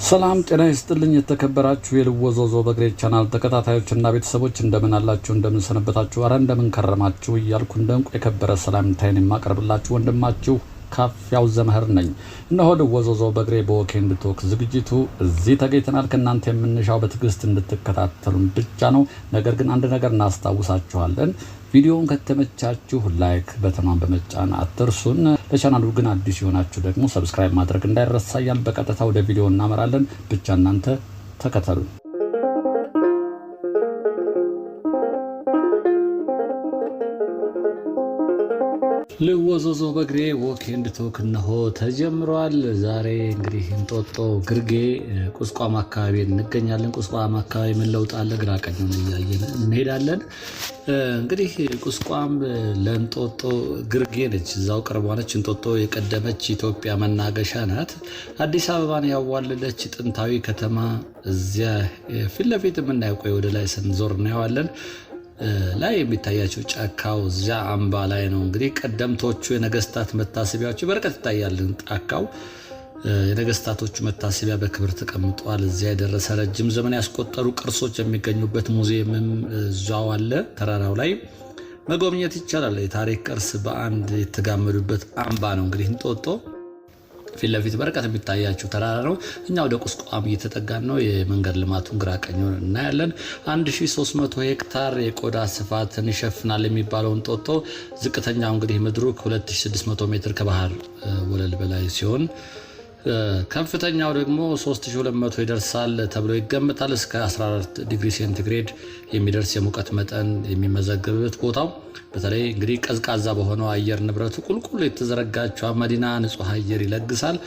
ሰላም ጤና ይስጥልኝ የተከበራችሁ የልወዞዞ በግሬ ቻናል ተከታታዮችና ቤተሰቦች እንደምን አላችሁ እንደምን ሰነበታችሁ አረ እንደምን ከረማችሁ እያልኩ እንደንቁ የከበረ ሰላምታዬን የማቀርብላችሁ ወንድማችሁ ካፊያው ዘመህር ነኝ። እነሆ ልወዞዞ በግሬ በወኬንድ ቶክ ዝግጅቱ እዚህ ተገኝተናል። ከእናንተ የምንሻው በትዕግስት እንድትከታተሉን ብቻ ነው። ነገር ግን አንድ ነገር እናስታውሳችኋለን። ቪዲዮውን ከተመቻችሁ ላይክ በተኗን በመጫን አትርሱን። ለቻናሉ ግን አዲስ የሆናችሁ ደግሞ ሰብስክራይብ ማድረግ እንዳይረሳ እያልን በቀጥታ ወደ ቪዲዮ እናመራለን። ብቻ እናንተ ተከተሉ። ልወዞዞ በግሬ ወኬንድ ቶክ እነሆ ተጀምሯል። ዛሬ እንግዲህ እንጦጦ ግርጌ ቁስቋም አካባቢ እንገኛለን። ቁስቋም አካባቢ ምን ለውጥ አለ? ግራ ቀኙን እያየን እንሄዳለን። እንግዲህ ቁስቋም ለእንጦጦ ግርጌ ነች፣ እዛው ቅርቧ ነች። እንጦጦ የቀደመች ኢትዮጵያ መናገሻ ናት። አዲስ አበባን ያዋለለች ጥንታዊ ከተማ እዚያ ፊት ለፊት የምናየው ቆይ ወደ ላይ ስንዞር እናየዋለን። ላይ የሚታያቸው ጫካው እዚያ አምባ ላይ ነው። እንግዲህ ቀደምቶቹ የነገስታት መታሰቢያዎች በርቀት ይታያል። ጫካው የነገስታቶቹ መታሰቢያ በክብር ተቀምጧል። እዚያ የደረሰ ረጅም ዘመን ያስቆጠሩ ቅርሶች የሚገኙበት ሙዚየምም እዛው አለ። ተራራው ላይ መጎብኘት ይቻላል። የታሪክ ቅርስ በአንድ የተጋመዱበት አምባ ነው። እንግዲህ እንጦጦ ፊት ለፊት በርቀት የሚታያችሁ ተራራ ነው። እኛ ወደ ቁስቋም እየተጠጋን ነው። የመንገድ ልማቱን ግራ ቀኙን እናያለን። 1300 ሄክታር የቆዳ ስፋትን ይሸፍናል የሚባለው እንጦጦ ዝቅተኛው እንግዲህ ምድሩ ከ2600 ሜትር ከባህር ወለል በላይ ሲሆን ከፍተኛው ደግሞ 3200 ይደርሳል ተብሎ ይገመታል። እስከ 14 ዲግሪ ሴንቲግሬድ የሚደርስ የሙቀት መጠን የሚመዘገብበት ቦታው በተለይ እንግዲህ ቀዝቃዛ በሆነው አየር ንብረቱ ቁልቁል የተዘረጋቸው መዲና ንጹህ አየር ይለግሳል።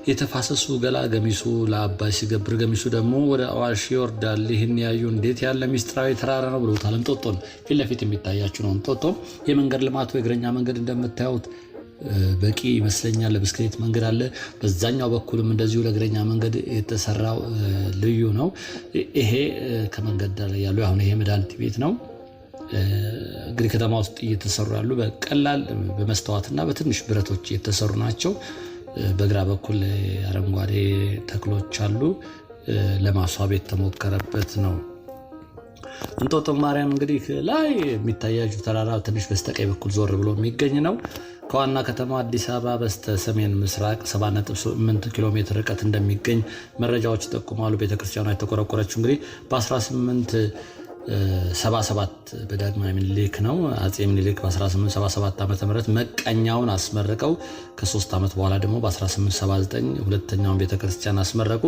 የተፋሰሱ ገላ ገሚሱ ለአባይ ሲገብር ገሚሱ ደግሞ ወደ አዋሽ ይወርዳል። ይህን ያዩ እንዴት ያለ ሚስጥራዊ ተራራ ነው ብለውታል። እንጦጦን ፊት ለፊት የሚታያችሁ ነው። እንጦጦ የመንገድ ልማቱ የእግረኛ መንገድ እንደምታዩት በቂ ይመስለኛል። ለብስክሌት መንገድ አለ። በዛኛው በኩልም እንደዚሁ ለእግረኛ መንገድ የተሰራው ልዩ ነው። ይሄ ከመንገድ ዳር ያለው አሁን ይሄ መድኃኒት ቤት ነው። እንግዲህ ከተማ ውስጥ እየተሰሩ ያሉ በቀላል በመስተዋትና በትንሽ ብረቶች የተሰሩ ናቸው። በግራ በኩል አረንጓዴ ተክሎች አሉ። ለማስዋብ የተሞከረበት ነው። እንጦጦ ማርያም እንግዲህ ላይ የሚታያችሁ ተራራ ትንሽ በስተቀኝ በኩል ዞር ብሎ የሚገኝ ነው። ከዋና ከተማ አዲስ አበባ በስተ ሰሜን ምስራቅ 7.8 ኪሎ ሜትር ርቀት እንደሚገኝ መረጃዎች ይጠቁማሉ። ቤተክርስቲያኗ የተቆረቆረችው እንግዲህ በ1877 በዳግማዊ ምኒልክ ነው። አጼ ምኒልክ በ1877 ዓ.ም መቀኛውን አስመረቀው። ከ3 ዓመት በኋላ ደግሞ በ1879 ሁለተኛውን ቤተክርስቲያን አስመረቁ።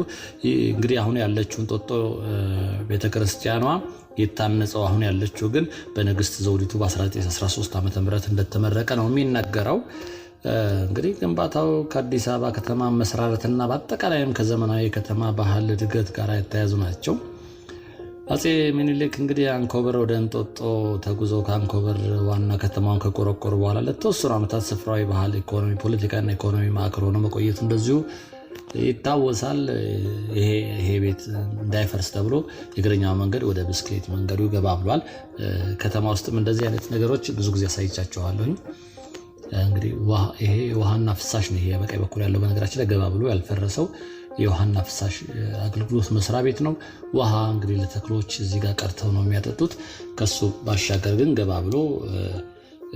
እንግዲህ አሁን ያለችው እንጦጦ ቤተክርስቲያኗ የታነጸው አሁን ያለችው ግን በንግስት ዘውዲቱ በ1913 ዓ.ም እንደተመረቀ ነው የሚነገረው። እንግዲህ ግንባታው ከአዲስ አበባ ከተማ መስራረትና በአጠቃላይም ከዘመናዊ ከተማ ባህል እድገት ጋር የተያያዙ ናቸው። አጼ ምኒልክ እንግዲህ አንኮበር ወደ እንጦጦ ተጉዘው ከአንኮበር ዋና ከተማውን ከቆረቆሩ በኋላ ለተወሰኑ ዓመታት ስፍራዊ ባህል፣ ኢኮኖሚ፣ ፖለቲካና ኢኮኖሚ ማዕከል ሆኖ መቆየቱ እንደዚሁ ይታወሳል። ይሄ ቤት እንዳይፈርስ ተብሎ የእግረኛ መንገድ ወደ ብስክሌት መንገዱ ገባ ብሏል። ከተማ ውስጥም እንደዚህ አይነት ነገሮች ብዙ ጊዜ አሳይቻቸዋለሁኝ። እንግዲህ ይሄ ውሃና ፍሳሽ ነው። ይሄ በቀኝ በኩል ያለው በነገራችን ላይ ገባ ብሎ ያልፈረሰው የውሃና ፍሳሽ አገልግሎት መስሪያ ቤት ነው። ውሃ እንግዲህ ለተክሎች እዚህ ጋር ቀርተው ነው የሚያጠጡት። ከሱ ባሻገር ግን ገባ ብሎ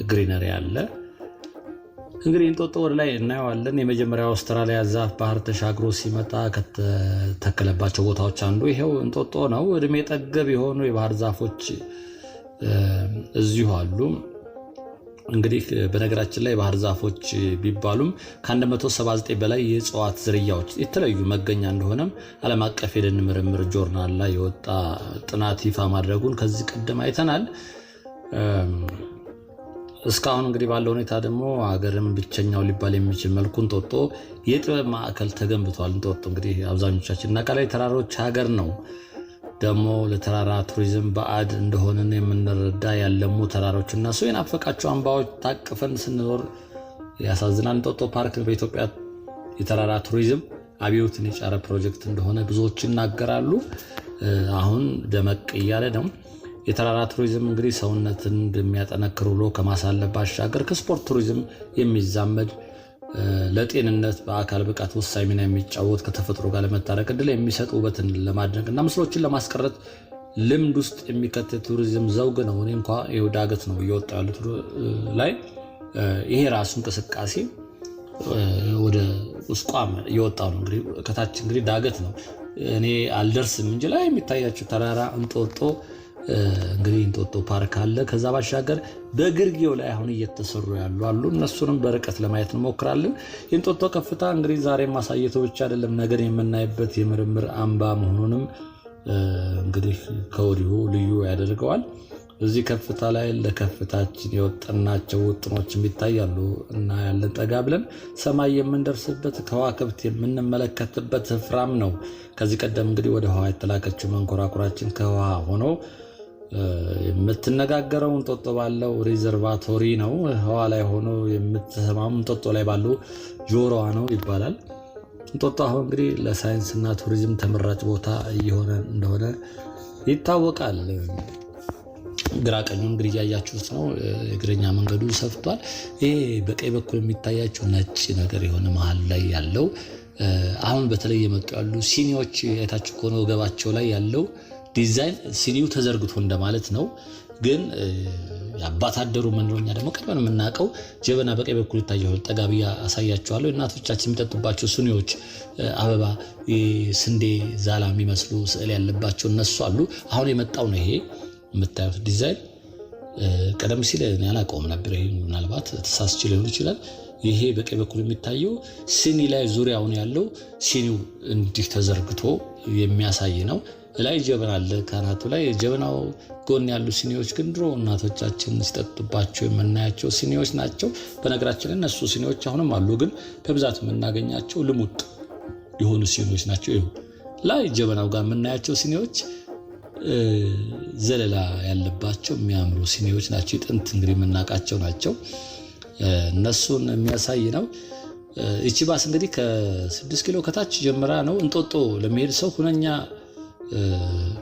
ግሪነሪ አለ። እንግዲህ እንጦጦ ወደ ላይ እናየዋለን። የመጀመሪያው አውስትራሊያ ዛፍ ባህር ተሻግሮ ሲመጣ ከተተከለባቸው ቦታዎች አንዱ ይሄው እንጦጦ ነው። እድሜ ጠገብ የሆኑ የባህር ዛፎች እዚሁ አሉ። እንግዲህ በነገራችን ላይ ባህር ዛፎች ቢባሉም ከ179 በላይ የእጽዋት ዝርያዎች የተለያዩ መገኛ እንደሆነም ዓለም አቀፍ የደን ምርምር ጆርናል ላይ የወጣ ጥናት ይፋ ማድረጉን ከዚህ ቀደም አይተናል። እስካሁን እንግዲህ ባለው ሁኔታ ደግሞ ሀገርም ብቸኛው ሊባል የሚችል መልኩ እንጦጦ የጥበብ ማዕከል ተገንብቷል። እንጦጦ እንግዲህ አብዛኞቻችን እናውቃለን። ተራሮች ሀገር ነው። ደግሞ ለተራራ ቱሪዝም ባዕድ እንደሆነን የምንረዳ ያለሙ ተራሮችና ሰው የናፈቃቸው አምባዎች ታቅፈን ስንኖር ያሳዝናል። እንጦጦ ፓርክ በኢትዮጵያ የተራራ ቱሪዝም አብዮትን የጫረ ፕሮጀክት እንደሆነ ብዙዎች ይናገራሉ። አሁን ደመቅ እያለ ነው። የተራራ ቱሪዝም እንግዲህ ሰውነትን እንደሚያጠነክር ብሎ ከማሳለፍ ባሻገር ከስፖርት ቱሪዝም የሚዛመድ ለጤንነት በአካል ብቃት ወሳኝ ሚና የሚጫወት ከተፈጥሮ ጋር ለመታረቅ እድል የሚሰጥ ውበትን ለማድነቅና ምስሎችን ለማስቀረት ልምድ ውስጥ የሚከት ቱሪዝም ዘውግ ነው። እኔ እንኳ ይኸው ዳገት ነው እየወጣ ያሉት ላይ ይሄ ራሱ እንቅስቃሴ ወደ ቁስቋም እየወጣ ነው። እንግዲህ ከታች እንግዲህ ዳገት ነው እኔ አልደርስም እንጂ ላይ የሚታያቸው ተራራ እንጦጦ እንግዲህ እንጦጦ ፓርክ አለ። ከዛ ባሻገር በግርጌው ላይ አሁን እየተሰሩ ያሉ እነሱንም በርቀት ለማየት እንሞክራለን። የእንጦጦ ከፍታ እንግዲህ ዛሬ ማሳየቱ ብቻ አይደለም ነገር የምናይበት የምርምር አምባ መሆኑንም እንግዲህ ከወዲሁ ልዩ ያደርገዋል። እዚህ ከፍታ ላይ ለከፍታችን የወጠናቸው ውጥኖችም ይታያሉ እና ያለን ጠጋ ብለን ሰማይ የምንደርስበት ከዋክብት የምንመለከትበት ስፍራም ነው። ከዚህ ቀደም እንግዲህ ወደ ህዋ የተላከችው መንኮራኩራችን ከህዋ ሆኖ የምትነጋገረው እንጦጦ ባለው ሪዘርቫቶሪ ነው። ህዋ ላይ ሆኖ የምትሰማው እንጦጦ ላይ ባለው ጆሮዋ ነው ይባላል። እንጦጦ አሁን እንግዲህ ለሳይንስና ቱሪዝም ተመራጭ ቦታ እየሆነ እንደሆነ ይታወቃል። ግራ ቀኙ እንግዲህ ያያችሁት ነው። የእግረኛ መንገዱ ሰፍቷል። ይሄ በቀኝ በኩል የሚታያቸው ነጭ ነገር የሆነ መሃል ላይ ያለው አሁን በተለይ የመጡ ያሉ ሲኒዎች የታችሁ ከሆነ ወገባቸው ላይ ያለው ዲዛይን ሲኒው ተዘርግቶ እንደማለት ነው። ግን የአባት አደሩ መንሮኛ ደግሞ ቀድመን የምናውቀው ጀበና በቀኝ በኩል ይታያል። ጠጋቢያ አሳያችኋለሁ። እናቶቻችን የሚጠጡባቸው ሲኒዎች አበባ ስንዴ ዛላ የሚመስሉ ስዕል ያለባቸው እነሱ አሉ። አሁን የመጣው ነው ይሄ የምታዩት ዲዛይን። ቀደም ሲል እኔ አላውቀውም ነበር። ይሄ ምናልባት ተሳስቼ ሊሆን ይችላል። ይሄ በቀኝ በኩል የሚታየው ሲኒ ላይ ዙሪያውን ያለው ሲኒው እንዲህ ተዘርግቶ የሚያሳይ ነው። ላይ ጀበና አለ ካናቱ ላይ። ጀበናው ጎን ያሉ ሲኒዎች ግን ድሮ እናቶቻችን ሲጠጡባቸው የምናያቸው ሲኒዎች ናቸው። በነገራችን ላይ እነሱ ሲኒዎች አሁንም አሉ፣ ግን በብዛት የምናገኛቸው ልሙጥ የሆኑ ሲኒዎች ናቸው። ይኸው ላይ ጀበናው ጋር የምናያቸው ሲኒዎች ዘለላ ያለባቸው የሚያምሩ ሲኒዎች ናቸው። ጥንት እንግዲህ የምናውቃቸው ናቸው። እነሱን የሚያሳይ ነው። እቺ ባስ እንግዲህ ከ6 ኪሎ ከታች ጀምራ ነው እንጦጦ ለሚሄድ ሰው ሁነኛ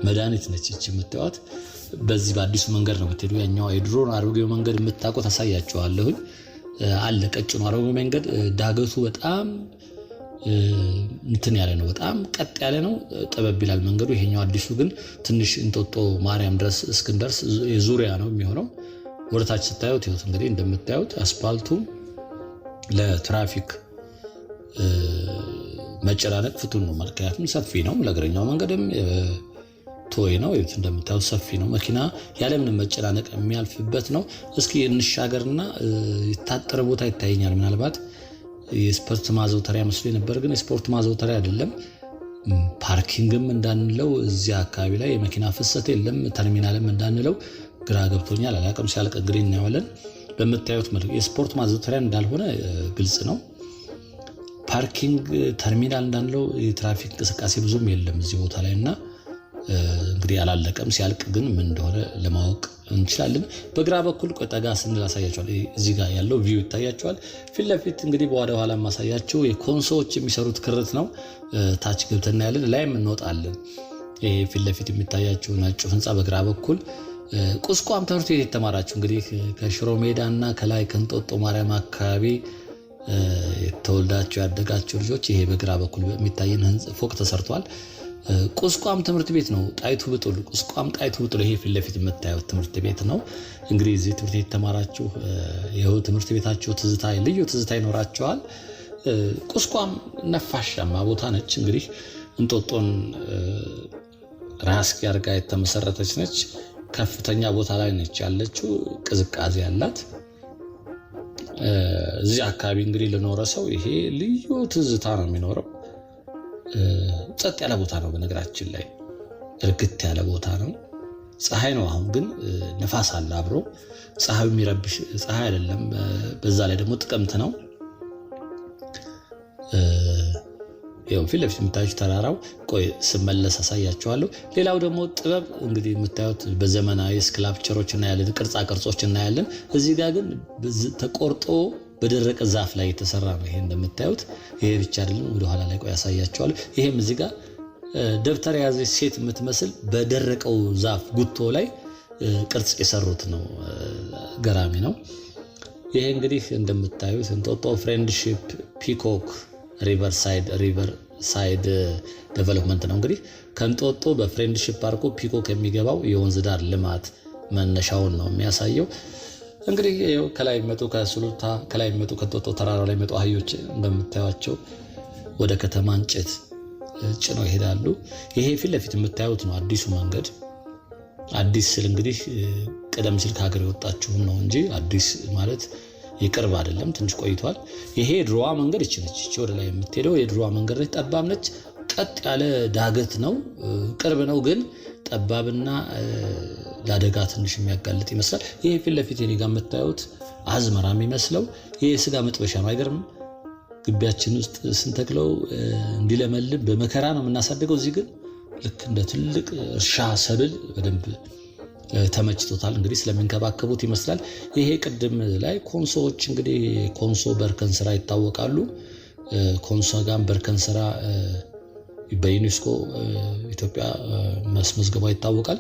መድኃኒት ነች። እቺ የምታዩት በዚህ በአዲሱ መንገድ ነው የምትሄዱ። ያኛው የድሮን አሮጌው መንገድ የምታውቁት አሳያችኋለሁኝ። አለ ቀጭኑ አሮጌው መንገድ ዳገቱ በጣም እንትን ያለ ነው፣ በጣም ቀጥ ያለ ነው፣ ጠበብ ይላል መንገዱ። ይሄኛው አዲሱ ግን ትንሽ እንጦጦ ማርያም ድረስ እስክንደርስ የዙሪያ ነው የሚሆነው። ወደታች ስታዩት ይሁት እንግዲህ እንደምታዩት አስፋልቱ ለትራፊክ መጨናነቅ ፍቱን ነው። ምክንያቱም ሰፊ ነው። ለእግረኛው መንገድም ቶይ ነው። ይሁት እንደምታዩት ሰፊ ነው። መኪና ያለምንም መጨናነቅ የሚያልፍበት ነው። እስኪ እንሻገርና የታጠረ ቦታ ይታየኛል። ምናልባት የስፖርት ማዘውተሪያ መስሎ ነበር፣ ግን የስፖርት ማዘውተሪያ አይደለም። ፓርኪንግም እንዳንለው እዚያ አካባቢ ላይ የመኪና ፍሰት የለም። ተርሚናልም እንዳንለው ግራ ገብቶኛል። አላውቅም። ሲያልቅ እንግዲህ እናየዋለን። በምታዩት መልኩ የስፖርት ማዘውተሪያ እንዳልሆነ ግልጽ ነው። ፓርኪንግ ተርሚናል እንዳንለው የትራፊክ እንቅስቃሴ ብዙም የለም እዚህ ቦታ ላይ እና እንግዲህ አላለቀም። ሲያልቅ ግን ምን እንደሆነ ለማወቅ እንችላለን። በግራ በኩል ጠጋ ስንል አሳያቸዋል። እዚህ ጋር ያለው ቪው ይታያቸዋል። ፊት ለፊት እንግዲህ በኋላ ኋላ ማሳያቸው የኮንሶዎች የሚሰሩት ክርት ነው። ታች ገብተና ያለን ላይም እንወጣለን። ይሄ ፊት ለፊት የሚታያቸው ነጩ ህንፃ በግራ በኩል ቁስቋም ትምህርት ቤት የተማራችሁ እንግዲህ ከሽሮ ሜዳና ከላይ ከእንጦጦ ማርያም አካባቢ የተወልዳችሁ ያደጋችሁ ልጆች ይሄ በግራ በኩል የሚታየን ፎቅ ተሰርቷል። ቁስቋም ትምህርት ቤት ነው። ጣይቱ ብጡል ቁስቋም ጣይቱ ብጡል ይሄ ፊት ለፊት የምታዩት ትምህርት ቤት ነው። እንግዲህ እዚህ ትምህርት ቤት ተማራችሁ ይኸው ትምህርት ቤታችሁ ትዝታ ልዩ ትዝታ ይኖራቸዋል። ቁስቋም ነፋሻማ ቦታ ነች። እንግዲህ እንጦጦን ራስ ያርጋ የተመሰረተች ነች። ከፍተኛ ቦታ ላይ ነች ያለችው። ቅዝቃዜ ያላት እዚህ አካባቢ እንግዲህ ለኖረ ሰው ይሄ ልዩ ትዝታ ነው የሚኖረው። ጸጥ ያለ ቦታ ነው። በነገራችን ላይ እርግት ያለ ቦታ ነው። ፀሐይ ነው። አሁን ግን ነፋስ አለ አብሮ። ፀሐዩ የሚረብሽ ፀሐይ አይደለም። በዛ ላይ ደግሞ ጥቅምት ነው። ይሄው ፊት ለፊት የምታዩት ተራራው ቆይ ስመለስ አሳያችኋለሁ። ሌላው ደግሞ ጥበብ እንግዲህ የምታዩት በዘመናዊ ስክላፕቸሮች እናያለን፣ ቅርጻ ቅርጾች እናያለን። እዚህ ጋር ግን ተቆርጦ በደረቀ ዛፍ ላይ የተሰራ ነው። ይሄ እንደምታዩት ይሄ ብቻ አይደለም። ወደ ኋላ ላይ ቆይ ያሳያቸዋለሁ። ይሄም እዚህ ጋር ደብተር የያዘች ሴት የምትመስል በደረቀው ዛፍ ጉቶ ላይ ቅርጽ የሰሩት ነው። ገራሚ ነው። ይሄ እንግዲህ እንደምታዩት እንጦጦ ፍሬንድሺፕ ፒኮክ ሪቨር ሳይድ ዴቨሎፕመንት ነው። እንግዲህ ከእንጦጦ በፍሬንድሺፕ ፓርኩ ፒኮክ የሚገባው የወንዝ ዳር ልማት መነሻውን ነው የሚያሳየው። እንግዲህ ከላይ የሚመጡ ከሱሉልታ ከላይ የሚመጡ ከእንጦጦ ተራራው ላይ የሚመጡ አህዮች እንደምታዩቸው ወደ ከተማ እንጨት ጭነው ይሄዳሉ። ይሄ ፊት ለፊት የምታዩት ነው አዲሱ መንገድ። አዲስ ስል እንግዲህ ቀደም ሲል ከሀገር የወጣችሁም ነው እንጂ አዲስ ማለት ይቅርብ አይደለም፣ ትንሽ ቆይቷል። ይሄ ድሮዋ መንገድ እቺ ነች። እቺ ወደ ላይ የምትሄደው የድሮዋ መንገድ ነች። ጠባብ ነች። ቀጥ ያለ ዳገት ነው። ቅርብ ነው ግን ጠባብና ለአደጋ ትንሽ የሚያጋልጥ ይመስላል። ይሄ ፊት ለፊት እኔ ጋር የምታዩት አዝመራ የሚመስለው ይሄ የስጋ መጥበሻ ነው። አይገርምም? ግቢያችን ውስጥ ስንተክለው እንዲለመልም በመከራ ነው የምናሳድገው። እዚህ ግን ልክ እንደ ትልቅ እርሻ ሰብል በደንብ ተመችቶታል። እንግዲህ ስለሚንከባከቡት ይመስላል። ይሄ ቅድም ላይ ኮንሶዎች እንግዲህ ኮንሶ በርከን ስራ ይታወቃሉ። ኮንሶ ጋር በርከን ስራ በዩኔስኮ ኢትዮጵያ ማስመዝገቧ ይታወቃል።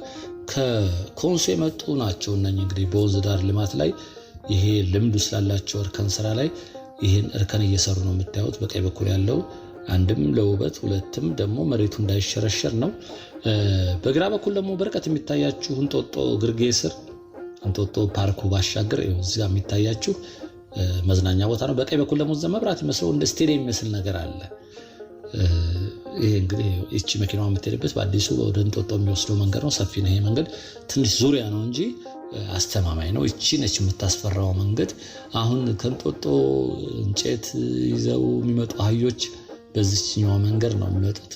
ከኮንሶ የመጡ ናቸው እነኚህ እንግዲህ በወንዝ ዳር ልማት ላይ ይሄ ልምዱ ስላላቸው እርከን ስራ ላይ ይሄን እርከን እየሰሩ ነው የምታዩት። በቀኝ በኩል ያለው አንድም ለውበት ሁለትም ደግሞ መሬቱ እንዳይሸረሸር ነው። በግራ በኩል ደግሞ በርቀት የሚታያችሁ እንጦጦ ግርጌ ስር እንጦጦ ፓርኩ ባሻገር እዚህ ጋር የሚታያችሁ መዝናኛ ቦታ ነው። በቀኝ በኩል ደግሞ መብራት ይመስለው እንደ ስቴዲየም የሚመስል ነገር አለ። ይሄ እንግዲህ እቺ መኪናዋ የምትሄድበት በአዲሱ ወደ እንጦጦ የሚወስደው መንገድ ነው። ሰፊ ነው ይሄ መንገድ። ትንሽ ዙሪያ ነው እንጂ አስተማማኝ ነው። እቺ ነች የምታስፈራው መንገድ። አሁን ከእንጦጦ እንጨት ይዘው የሚመጡ አህዮች በዚህኛው መንገድ ነው የሚመጡት።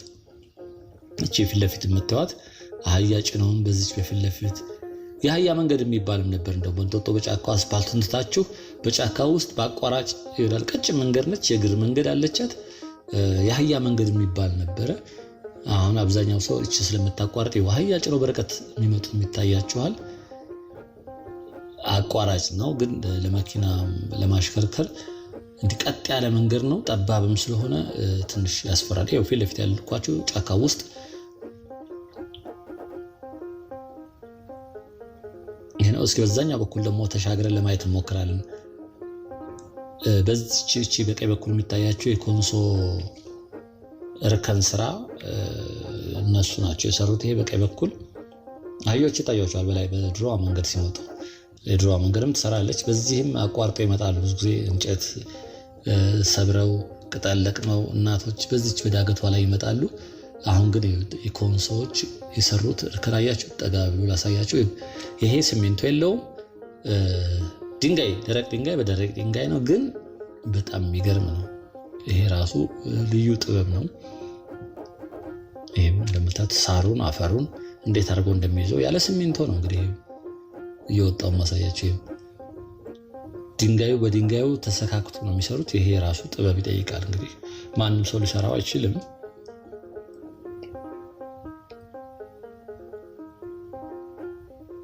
እቺ ፊት ለፊት የምታዩት አህያ ጭነውን በዚች በፊት ለፊት የአህያ መንገድ የሚባልም ነበር። እንደው በእንጦጦ በጫካው አስፓልቱን ትታችሁ በጫካ ውስጥ በአቋራጭ ይወዳል። ቀጭን መንገድ ነች፣ የእግር መንገድ አለቻት። የአህያ መንገድ የሚባል ነበረ። አሁን አብዛኛው ሰው እቺ ስለምታቋርጥ የአህያ ጭነው በርቀት የሚመጡ የሚታያችኋል። አቋራጭ ነው ግን ለመኪና ለማሽከርከር እንዲህ ቀጥ ያለ መንገድ ነው። ጠባብም ስለሆነ ትንሽ ያስፈራል። ይሄው ፊት ለፊት ያልኳችሁ ጫካ ውስጥ ይሄ ነው። እስኪ በዛኛው በኩል ደግሞ ተሻግረን ለማየት እንሞክራለን። በዚህቺ በቀኝ በኩል የሚታያቸው የኮንሶ እርከን ስራ እነሱ ናቸው የሰሩት። ይሄ በቀኝ በኩል አህዮች ይታያቸዋል በላይ በድሮዋ መንገድ ሲመጡ። የድሮዋ መንገድም ትሰራለች። በዚህም አቋርጦ ይመጣሉ። ብዙ ጊዜ እንጨት ሰብረው ቅጠል ለቅመው እናቶች በዚች በዳገቷ ላይ ይመጣሉ። አሁን ግን የኮንሶዎች የሰሩት እርከን አያችሁ። ጠጋ ብሎ ላሳያችሁ። ይሄ ሲሚንቶ የለውም ድንጋይ፣ ደረቅ ድንጋይ በደረቅ ድንጋይ ነው፣ ግን በጣም የሚገርም ነው። ይሄ ራሱ ልዩ ጥበብ ነው። ይሄም እንደምታዩት ሳሩን አፈሩን እንዴት አድርጎ እንደሚይዘው ያለ ሲሚንቶ ነው እንግዲህ እየወጣው ማሳያችሁ። ድንጋዩ በድንጋዩ ተሰካክቶ ነው የሚሰሩት። ይሄ ራሱ ጥበብ ይጠይቃል። እንግዲህ ማንም ሰው ሊሰራው አይችልም።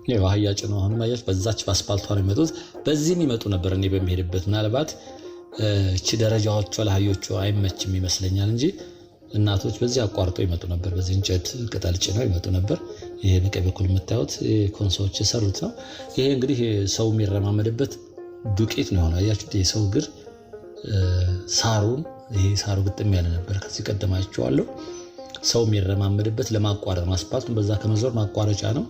ይሄው አህያ ጭነው አሁን ማያች በዛች በአስፓልቷ ነው የሚመጡት። በዚህም ይመጡ ነበር እኔ በሚሄድበት። ምናልባት እቺ ደረጃዎቿ ለአህዮቹ አይመችም ይመስለኛል እንጂ እናቶች በዚህ አቋርጠው ይመጡ ነበር። በዚህ እንጨት ቅጠል ጭነው ይመጡ ነበር። ይሄ በቀኝ በኩል የምታዩት ኮንሶዎች የሰሩት ነው። ይሄ እንግዲህ ሰው የሚረማመድበት ዱቄት ነው የሆነው። አያችሁት? የሰው እግር ሳሩን ይሄ ሳሩ ግጥም ያለ ነበር። ከዚህ ቀደም አይቼዋለሁ። ሰው የሚረማመድበት ለማቋረጥ አስፓልቱን በዛ ከመዞር ማቋረጫ ነው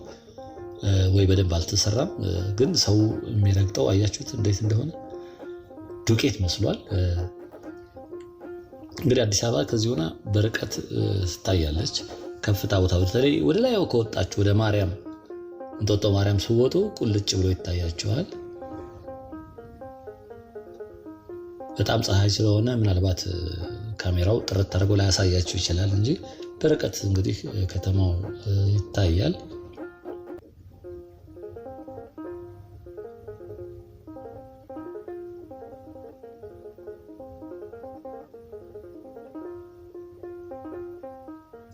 ወይ በደንብ አልተሰራም። ግን ሰው የሚረግጠው አያችሁት እንዴት እንደሆነ ዱቄት መስሏል። እንግዲህ አዲስ አበባ ከዚህ ሆና በርቀት ትታያለች። ከፍታ ቦታ በተለይ ወደ ላይ ከወጣችሁ ወደ ማርያም እንጦጦ ማርያም ስወጡ ቁልጭ ብሎ ይታያችኋል። በጣም ፀሐይ ስለሆነ ምናልባት ካሜራው ጥርት አድርጎ ላይ ያሳያችሁ ይችላል እንጂ በርቀት እንግዲህ ከተማው ይታያል።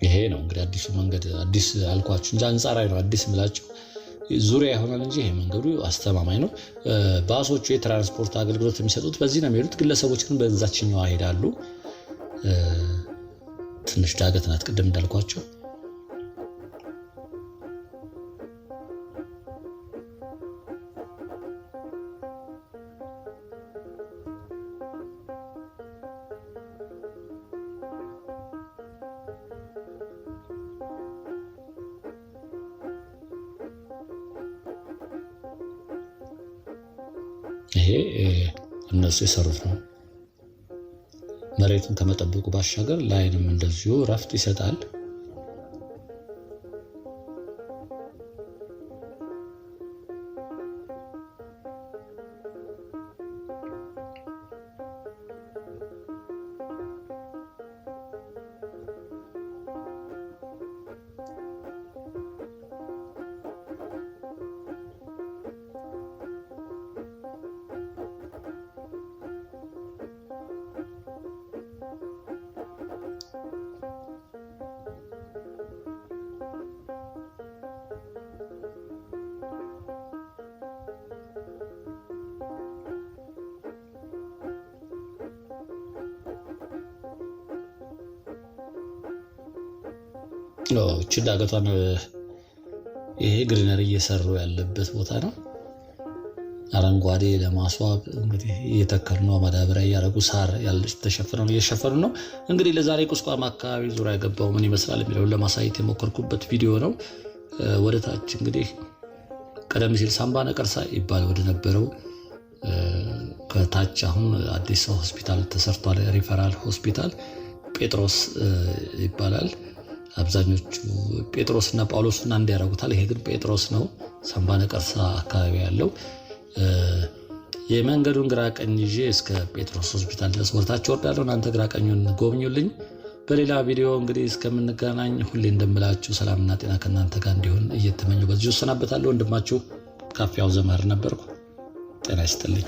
ይሄ ነው እንግዲህ አዲሱ መንገድ። አዲስ አልኳችሁ እንጂ አንጻራዊ ነው። አዲስ ምላችሁ ዙሪያ ይሆናል እንጂ ይሄ መንገዱ አስተማማኝ ነው። ባሶቹ የትራንስፖርት አገልግሎት የሚሰጡት በዚህ ነው የሚሄዱት። ግለሰቦች ግን በዛችኛው ይሄዳሉ። ትንሽ ዳገት ናት ቅድም እንዳልኳችሁ። ይሄ እነሱ የሰሩት ነው። መሬቱን ከመጠበቁ ባሻገር ለዓይንም እንደዚሁ ረፍት ይሰጣል። እቺ ዳገቷን ይሄ ግሪነሪ እየሰሩ ያለበት ቦታ ነው። አረንጓዴ ለማስዋብ እንግዲህ እየተከሉ ነው። ማዳበሪያ እያደረጉ ሳር ያለች ተሸፍነው እየሸፈኑ ነው። እንግዲህ ለዛሬ ቁስቋም አካባቢ ዙሪያ ገባው ምን ይመስላል የሚለውን ለማሳየት የሞከርኩበት ቪዲዮ ነው። ወደ ታች እንግዲህ ቀደም ሲል ሳምባ ነቀርሳ ይባል ወደ ነበረው ከታች አሁን አዲስ ሆስፒታል ተሰርቷል። ሪፈራል ሆስፒታል ጴጥሮስ ይባላል። አብዛኞቹ ጴጥሮስና ጳውሎስና አንድ ያደርጉታል። ይሄ ግን ጴጥሮስ ነው። ሳምባ ነቀርሳ አካባቢ ያለው የመንገዱን ግራ ቀኝ ይዤ እስከ ጴጥሮስ ሆስፒታል ድረስ ወርታችሁ ወርዳለሁ። እናንተ ግራ ቀኙን ጎብኙልኝ። በሌላ ቪዲዮ እንግዲህ እስከምንገናኝ ሁሌ እንደምላችሁ ሰላምና ጤና ከእናንተ ጋር እንዲሆን እየተመኘሁ በዚሁ እሰናበታለሁ። ወንድማችሁ ካፊያው ዘመር ነበርኩ። ጤና ይስጥልኝ።